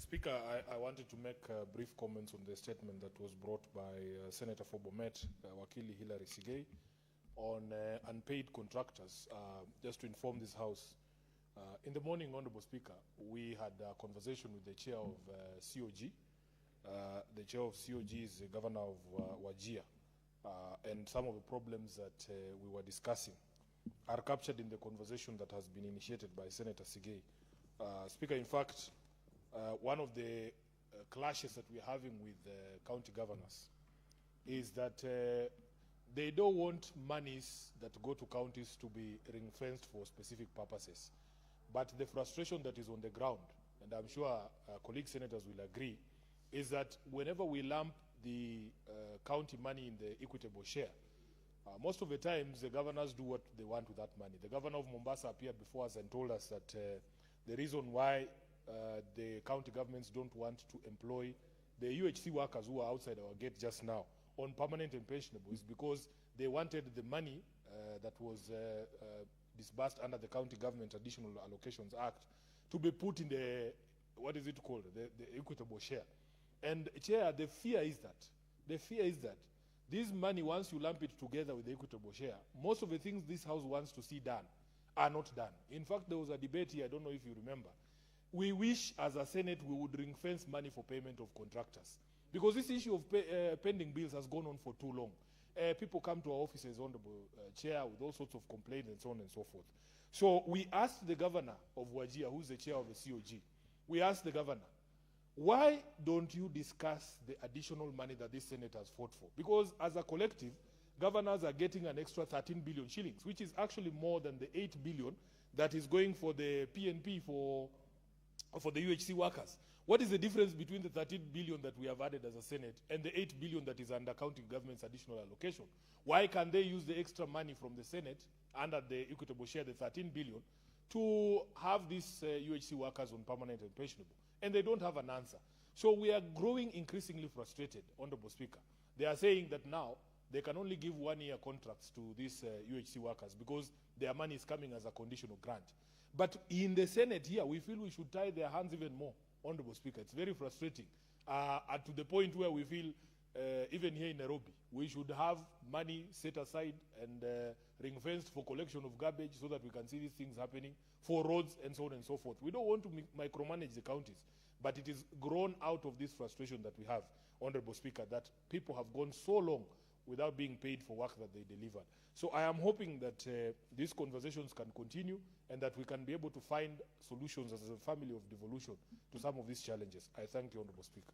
Speaker, I wanted to make brief comments on the statement that was brought by Senator for Bomet, Wakili Hilary Sigei, on unpaid contractors. Just to inform this House, in the morning, Honorable Speaker, we had a conversation with the chair of COG. The chair of COG is the governor of Wajir, and some of the problems that we were discussing are captured in the conversation that has been initiated by Senator Sigei. Speaker, in fact, one of the clashes that we're having with county governors is that they don't want monies that go to counties to be ring-fenced for specific purposes. But the frustration that is on the ground, and I'm sure colleague senators will agree, is that whenever we lump the county money in the equitable share, most of the times the governors do what they want with that money. The governor of Mombasa appeared before us and told us that the reason why the county governments don't want to employ the UHC workers who are outside our gate just now on permanent and pensionable is because they wanted the money that was disbursed under the County Government Additional Allocations Act to be put in the, what is it called, the equitable share. And Chair, the fear is that this money, once you lump it together with the equitable share, most of the things this House wants to see done are not done. In fact, there was a debate here, I don't know if you remember. We wish, as a Senate, we would ring-fence money for payment of contractors. Because this issue of pending bills has gone on for too long. People come to our offices, Honorable Chair, with all sorts of complaints and so on and so forth. So we asked the governor of Wajir, who's the chair of the COG, we asked the governor, why don't you discuss the additional money that this Senate has fought for? Because as a collective, governors are getting an extra 13 billion shillings, which is actually more than the 8 billion that is going for the PNP for the UHC workers. What is the difference between the 13 billion that we have added as a Senate and the 8 billion that is under county government's additional allocation? Why can't they use the extra money from the Senate under the equitable share, the 13 billion, to have these UHC workers on permanent and pensionable? And they don't have an answer. So we are growing increasingly frustrated, Honorable Speaker. They are saying that now they can only give 1-year contracts to these UHC workers because their money is coming as a conditional grant. But in the Senate here, we feel we should tie their hands even more, Honorable Speaker. It's very frustrating. To the point where we feel, even here in Nairobi, we should have money set aside and ring-fenced for collection of garbage so that we can see these things happening, for roads and so on and so forth. We don't want to micromanage the counties, but it is grown out of this frustration that we have, Honorable Speaker, that people have gone so long without being paid for work that they delivered. So I am hoping that these conversations can continue and that we can be able to find solutions as a family of devolution to some of these challenges. I thank you, Honorable Speaker.